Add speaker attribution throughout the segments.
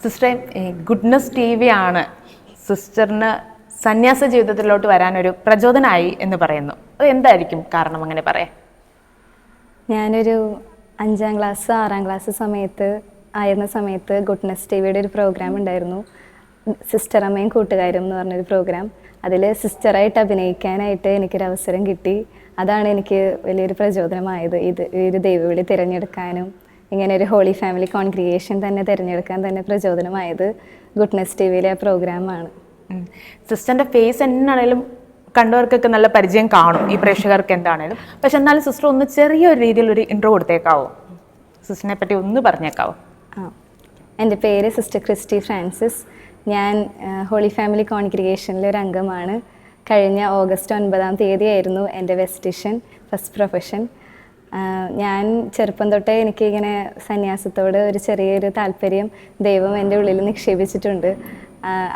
Speaker 1: സിസ്റ്ററെ, goodness T V ആണ് സിസ്റ്ററിന് സന്യാസ ജീവിതത്തിലോട്ട് വരാനൊരു പ്രചോദനമായി എന്ന് പറയുന്നു. അത് എന്തായിരിക്കും കാരണം അങ്ങനെ പറയാൻ?
Speaker 2: ഞാനൊരു 5ാം ക്ലാസ് 6ാം ക്ലാസ് ആയിരുന്ന സമയത്ത് ഗുഡ്നസ് ടി വിയുടെ ഒരു പ്രോഗ്രാം ഉണ്ടായിരുന്നു, സിസ്റ്റർ അമ്മയും കൂട്ടുകാരും എന്ന് പറഞ്ഞൊരു പ്രോഗ്രാം. അതിൽ സിസ്റ്ററായിട്ട് അഭിനയിക്കാനായിട്ട് എനിക്കൊരു അവസരം കിട്ടി. അതാണ് എനിക്ക് വലിയൊരു പ്രചോദനമായത്. ഒരു ദൈവവിളി തിരഞ്ഞെടുക്കാനും ഇങ്ങനെ ഒരു ഹോളി ഫാമിലി കോൺഗ്രിഗേഷൻ തന്നെ തിരഞ്ഞെടുക്കാൻ തന്നെ പ്രചോദനമായത് ഗുഡ്നസ് ടി വിയിലെ പ്രോഗ്രാമാണ്.
Speaker 1: സിസ്റ്ററിൻ്റെ ഫേസ് എന്നാണേലും കണ്ടവർക്കൊക്കെ നല്ല പരിചയം കാണും, ഈ പ്രേക്ഷകർക്ക് എന്താണേലും. പക്ഷെ എന്നാലും സിസ്റ്റർ ഒന്ന് ചെറിയൊരു രീതിയിൽ ഒരു ഇൻട്രോ കൊടുത്തേക്കാവോ? സിസ്റ്ററിനെ പറ്റി ഒന്ന് പറഞ്ഞേക്കാവോ?
Speaker 2: എൻ്റെ പേര് സിസ്റ്റർ ക്രിസ്റ്റി ഫ്രാൻസിസ്. ഞാൻ ഹോളി ഫാമിലി കോൺഗ്രിഗേഷനിലെ ഒരു അംഗമാണ്. കഴിഞ്ഞ ഓഗസ്റ്റ് 9-ാം തീയതി ആയിരുന്നു എൻ്റെ വെസ്റ്റിഷൻ ഫസ്റ്റ് പ്രൊഫഷൻ. ഞാൻ ചെറുപ്പം തൊട്ടേ എനിക്കിങ്ങനെ സന്യാസത്തോട് ഒരു ചെറിയൊരു താല്പര്യം ദൈവം എൻ്റെ ഉള്ളിൽ നിക്ഷേപിച്ചിട്ടുണ്ട്.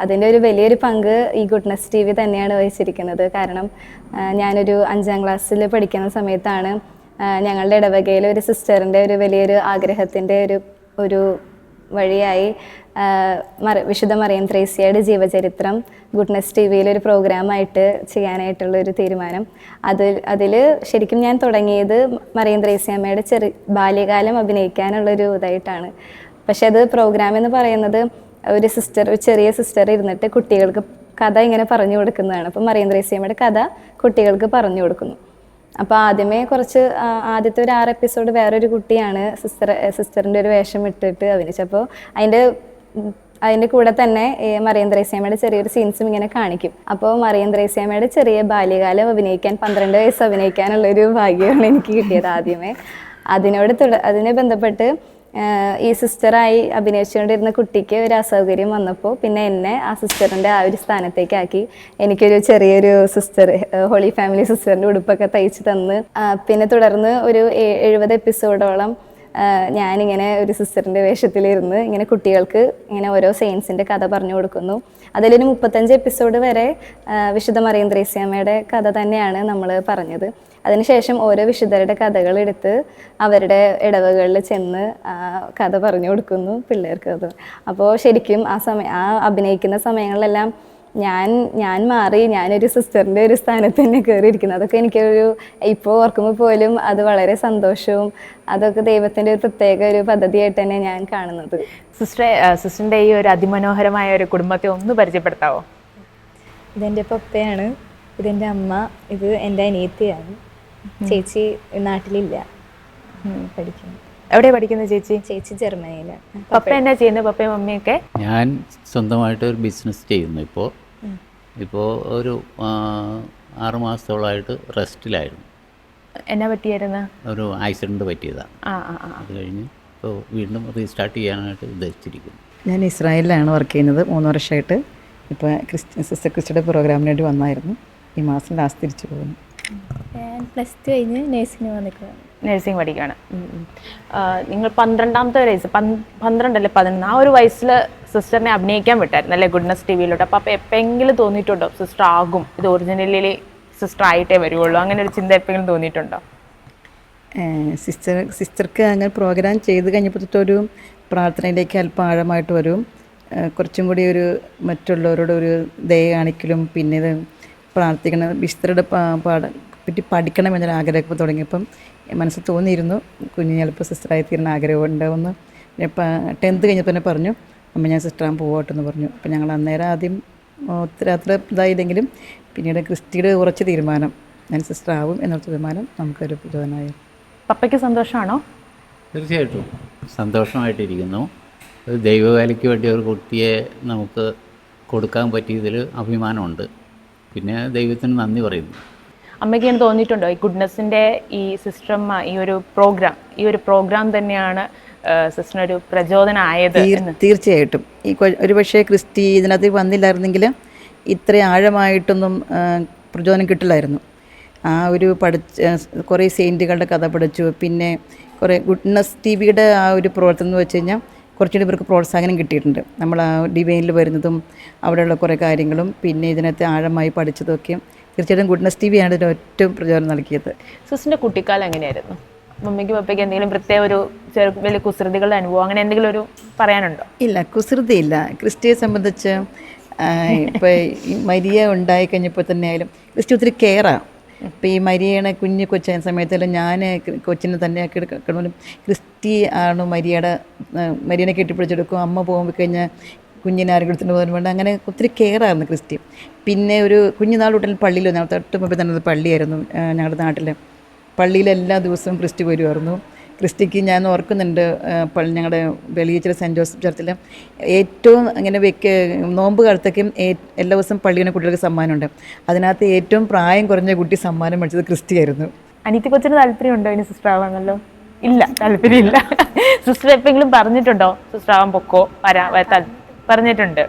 Speaker 2: അതിൻ്റെ ഒരു വലിയൊരു പങ്ക് ഈ ഗുഡ്നസ് ടി വി തന്നെയാണ് വഹിച്ചിരിക്കുന്നത്. കാരണം ഞാനൊരു 5ാം ക്ലാസ്സിൽ പഠിക്കുന്ന സമയത്താണ് ഞങ്ങളുടെ ഇടവകയിൽ ഒരു സിസ്റ്ററിൻ്റെ ഒരു വലിയൊരു ആഗ്രഹത്തിൻ്റെ ഒരു വഴിയായി വിശുദ്ധ മറിയം ത്രേസ്യയുടെ ജീവചരിത്രം ഗുഡ്നസ് ടി വിയിലൊരു പ്രോഗ്രാമായിട്ട് ചെയ്യാനായിട്ടുള്ളൊരു തീരുമാനം. അതിൽ ശരിക്കും ഞാൻ തുടങ്ങിയത് മറിയം ത്രേസ്യാമ്മയുടെ ബാല്യകാലം അഭിനയിക്കാനുള്ളൊരു ഇതായിട്ടാണ്. പക്ഷെ അത് പ്രോഗ്രാം എന്ന് പറയുന്നത് ഒരു ചെറിയ സിസ്റ്റർ ഇരുന്നിട്ട് കുട്ടികൾക്ക് കഥ ഇങ്ങനെ പറഞ്ഞു കൊടുക്കുന്നതാണ്. അപ്പം മറിയം ത്രേസ്യാമ്മയുടെ കഥ കുട്ടികൾക്ക് പറഞ്ഞു കൊടുക്കുന്നു. അപ്പോൾ ആദ്യത്തെ ഒരു 6 എപ്പിസോഡ് വേറൊരു കുട്ടിയാണ് സിസ്റ്ററിൻ്റെ ഒരു വേഷം ഇട്ടിട്ട് അഭിനയിച്ചപ്പോൾ അതിൻ്റെ കൂടെ തന്നെ മറിയം ത്രേസ്യാമ്മയുടെ ചെറിയൊരു സീൻസും ഇങ്ങനെ കാണിക്കും. അപ്പോൾ മറിയം ത്രേസ്യാമ്മയുടെ ചെറിയ ബാല്യകാലം അഭിനയിക്കാൻ 12 വയസ്സ് അഭിനയിക്കാനുള്ളൊരു ഭാഗ്യമാണ് എനിക്ക് കിട്ടിയത് ആദ്യമേ. അതിനെ ബന്ധപ്പെട്ട് ഈ സിസ്റ്ററായി അഭിനയിച്ചുകൊണ്ടിരുന്ന കുട്ടിക്ക് ഒരു അസൗകര്യം വന്നപ്പോൾ പിന്നെ എന്നെ ആ സിസ്റ്ററിൻ്റെ ആ ഒരു സ്ഥാനത്തേക്കാക്കി. എനിക്കൊരു ചെറിയൊരു ഹോളി ഫാമിലി സിസ്റ്ററിൻ്റെ ഉടുപ്പൊക്കെ തയ്ച്ച് തന്ന് പിന്നെ തുടർന്ന് ഒരു 70 എപ്പിസോഡോളം ഞാനിങ്ങനെ ഒരു സിസ്റ്ററിൻ്റെ വേഷത്തിലിരുന്ന് ഇങ്ങനെ കുട്ടികൾക്ക് ഇങ്ങനെ ഓരോ സെയിൻസിൻ്റെ കഥ പറഞ്ഞു കൊടുക്കുന്നു. അതിലൊരു 35 എപ്പിസോഡ് വരെ വിശുദ്ധ മറിയം ത്രേസ്യാമ്മയുടെ കഥ തന്നെയാണ് നമ്മൾ പറഞ്ഞത്. അതിനുശേഷം ഓരോ വിശുദ്ധരുടെ കഥകൾ എടുത്ത് അവരുടെ ഇടവകളിൽ ചെന്ന് കഥ പറഞ്ഞു കൊടുക്കുന്നു പിള്ളേർക്ക്. അപ്പോൾ ശരിക്കും ആ അഭിനയിക്കുന്ന സമയങ്ങളിലെല്ലാം ഞാൻ മാറി ഞാനൊരു സിസ്റ്ററിൻ്റെ ഒരു സ്ഥാനത്ത് തന്നെ കയറിയിരിക്കുന്നു. അതൊക്കെ ഇപ്പോൾ ഓർക്കുമ്പോൾ പോലും അത് വളരെ സന്തോഷവും അതൊക്കെ ദൈവത്തിൻ്റെ ഒരു പ്രത്യേക ഒരു പദ്ധതിയായിട്ട് തന്നെ ഞാൻ കാണുന്നത്.
Speaker 1: സിസ്റ്ററിൻ്റെ ഈ ഒരു അതിമനോഹരമായ ഒരു കുടുംബത്തെ ഒന്ന് പരിചയപ്പെടുത്താവോ?
Speaker 2: ഇതെൻ്റെ പപ്പയാണ്, ഇതെൻ്റെ അമ്മ, ഇത് എൻ്റെ അനിയത്തിയാണ്. ചേച്ചി നാട്ടിലില്ല, പഠിക്കുന്നു.
Speaker 1: എവിടെയാണ് പഠിക്കുന്നത് ചേച്ചി?
Speaker 2: ചേച്ചി ജർമ്മനിയിലാണ്.
Speaker 1: പപ്പ എന്നാ ചെയ്യുന്നത്? പപ്പയും മമ്മിയൊക്കെ?
Speaker 3: ഞാൻ സ്വന്തമായിട്ട് ഒരു ബിസിനസ് ചെയ്യുന്നു. ഇപ്പോൾ ഒരു 6 മാസത്തോളമായിട്ട് റെസ്റ്റിലായിരുന്നു.
Speaker 1: എന്നാ പറ്റിയായിരുന്നു? ഒരു
Speaker 3: ആക്സിഡൻറ്റ് പറ്റിയതാണ്. അത് കഴിഞ്ഞ് ഇപ്പോൾ വീണ്ടും റീസ്റ്റാർട്ട് ചെയ്യാനായിട്ട് ഉദ്ദേശിച്ചിരിക്കുന്നു.
Speaker 4: ഞാൻ ഇസ്രായേലിലാണ് വർക്ക് ചെയ്യുന്നത് 3 വർഷമായിട്ട്. ഇപ്പോൾ സിസ്റ്റർ ക്രിസ്റ്റിയുടെ പ്രോഗ്രാമിന് വേണ്ടി വന്നായിരുന്നു. ഈ മാസം ലാസ്റ്റ് തിരിച്ചു പോകുന്നു.
Speaker 2: ഞാൻ +2 കഴിഞ്ഞ്
Speaker 1: നഴ്സിംഗ് പഠിക്കുകയാണ്. നിങ്ങൾ 12ാമത്തെ വയസ്സ് 12 അല്ലേ 11 ആ ഒരു വയസ്സിൽ സിസ്റ്ററിനെ അഭിനയിക്കാൻ വിട്ടായിരുന്നു അല്ലേ ഗുഡ്നസ് ടി വിയിലോട്ട്? അപ്പോൾ എപ്പോഴെങ്കിലും തോന്നിയിട്ടുണ്ടോ സിസ്റ്റർ ആകും, ഇത് ഒറിജിനലി സിസ്റ്റർ ആയിട്ടേ വരുവുള്ളൂ, അങ്ങനെ ഒരു ചിന്ത എപ്പോഴെങ്കിലും തോന്നിയിട്ടുണ്ടോ?
Speaker 4: സിസ്റ്റർക്ക് അങ്ങനെ പ്രോഗ്രാം ചെയ്ത് കഴിഞ്ഞപ്പോൾ തൊട്ടൊരു പ്രാർത്ഥനയിലേക്ക് അല്പം ആഴമായിട്ട് വരും. കുറച്ചും കൂടി ഒരു മറ്റുള്ളവരോട് ഒരു ദയ കാണിക്കലും പിന്നെ ഇത് പ്രാർത്ഥിക്കണം, വിശുദ്ധരുടെ പറ്റി പഠിക്കണം എന്നൊരു ആഗ്രഹം തുടങ്ങിയപ്പം മനസ്സിൽ തോന്നിയിരുന്നു കുഞ്ഞിന് ചിലപ്പോൾ സിസ്റ്ററായി തീരുന്ന ആഗ്രഹം ഉണ്ടാവുമെന്ന്. ഇപ്പം 10th കഴിഞ്ഞപ്പോൾ തന്നെ പറഞ്ഞു, അമ്മ ഞാൻ സിസ്റ്ററാകാൻ പോകട്ടെന്ന് പറഞ്ഞു. അപ്പം ഞങ്ങൾ അന്നേരം ആദ്യം അത്ര ഇതായില്ലെങ്കിലും പിന്നീട് ക്രിസ്റ്റിയുടെ ഉറച്ച തീരുമാനം ഞാൻ സിസ്റ്ററാവും എന്നുള്ള തീരുമാനം നമുക്കൊരു പ്രചോദനമായി.
Speaker 1: പപ്പയ്ക്ക് സന്തോഷമാണോ?
Speaker 3: തീർച്ചയായിട്ടും സന്തോഷമായിട്ടിരിക്കുന്നു. ഒരു ദൈവവേലയ്ക്ക് വേണ്ടി ഒരു കുട്ടിയെ നമുക്ക് കൊടുക്കാൻ പറ്റിയതിൽ അഭിമാനമുണ്ട്. പിന്നെ ദൈവത്തിന് നന്ദി പറയുന്നു.
Speaker 1: അമ്മയ്ക്ക് ഞാൻ തോന്നിയിട്ടുണ്ടോ ഈ ഗുഡ്നസിൻ്റെ ഈ സിസ്റ്റം ഈ ഒരു പ്രോഗ്രാം തന്നെയാണ് സിസ്റ്ററിനൊരു പ്രചോദനമായത്?
Speaker 4: തീർച്ചയായിട്ടും. ഒരു പക്ഷേ ക്രിസ്റ്റി ഇതിനകത്ത് വന്നില്ലായിരുന്നെങ്കിൽ ഇത്ര ആഴമായിട്ടൊന്നും പ്രചോദനം കിട്ടില്ലായിരുന്നു. ആ ഒരു കുറേ സെയിൻറ്റുകളുടെ കഥ പഠിച്ചു. പിന്നെ കുറേ ഗുഡ്നസ് ടി വിയുടെ ആ ഒരു പ്രവർത്തനം എന്ന് വെച്ച് കഴിഞ്ഞാൽ കുറച്ചുകൂടി ഇവർക്ക് പ്രോത്സാഹനം കിട്ടിയിട്ടുണ്ട്. നമ്മൾ ആ ഡിവൈനിൽ വരുന്നതും അവിടെയുള്ള കുറേ കാര്യങ്ങളും പിന്നെ ഇതിനകത്ത് ആഴമായി പഠിച്ചതൊക്കെയും തീർച്ചയായിട്ടും ഗുഡ്നസ് ടി വിയാണ് ഇതിന് ഏറ്റവും പ്രചോദനം നൽകിയത്.
Speaker 1: സിസ്റ്ററിൻ്റെ കുട്ടിക്കാലം എങ്ങനെയായിരുന്നു? മമ്മിക്ക് പപ്പയ്ക്ക് എന്തെങ്കിലും പ്രത്യേക ഒരു വലിയ കുസൃതികളുടെ അനുഭവം അങ്ങനെ എന്തെങ്കിലും ഒരു പറയാനുണ്ടോ?
Speaker 4: ഇല്ല, കുസൃതിയില്ല. ക്രിസ്റ്റിയെ സംബന്ധിച്ച് ഇപ്പോൾ ഈ മരിയ ഉണ്ടായി കഴിഞ്ഞപ്പോൾ തന്നെ ആയാലും ക്രിസ്റ്റി ഒത്തിരി കെയറാണ്. ഇപ്പോൾ ഈ മരിയയുടെ കുഞ്ഞ് കൊച്ചായ സമയത്തെല്ലാം ഞാൻ കൊച്ചിനെ തന്നെ ആക്കി എടുക്കണമെങ്കിലും ക്രിസ്റ്റി ആണ് മരിയനെ കെട്ടിപ്പിടിച്ചെടുക്കും. അമ്മ പോകുമ്പോൾ കഴിഞ്ഞാൽ കുഞ്ഞിനെ ആരെങ്കിലും എടുത്തിട്ട് പോകാൻ വേണ്ട, അങ്ങനെ ഒത്തിരി കെയറായിരുന്നു ക്രിസ്റ്റി. പിന്നെ ഒരു കുഞ്ഞുനാൾ തൊട്ടിൽ പള്ളിയിൽ ഞങ്ങൾ തൊട്ട് മുമ്പ് തന്നെ പള്ളിയായിരുന്നു ഞങ്ങളുടെ നാട്ടിൽ. പള്ളിയിൽ എല്ലാ ദിവസവും ക്രിസ്റ്റി വരുമായിരുന്നു. ക്രിസ്റ്റിക്ക് ഞാൻ ഓർക്കുന്നുണ്ട്, ഞങ്ങളുടെ വെളിയിച്ചിരി സെൻറ്റ് ജോസഫ് ചർച്ചിൽ ഏറ്റവും അങ്ങനെ നോമ്പ് കാലത്തേക്കും എല്ലാ ദിവസവും പള്ളിയുടെ കുട്ടികൾക്ക് സമ്മാനമുണ്ട്. അതിനകത്ത് ഏറ്റവും പ്രായം കുറഞ്ഞ കുട്ടി സമ്മാനം മേടിച്ചത് ക്രിസ്റ്റിയായിരുന്നു.
Speaker 1: അനിയത്തി കൊച്ചിന് താല്പര്യമുണ്ടോ ഇനി സിസ്റ്റർ ആവാന്നല്ലോ? ഇല്ല, താല്പര്യമില്ല. സിസ്റ്റർ എപ്പോഴെങ്കിലും പറഞ്ഞിട്ടുണ്ടോ സിസ്റ്റർ ആവാൻ പൊക്കോ പറഞ്ഞിട്ടുണ്ട്?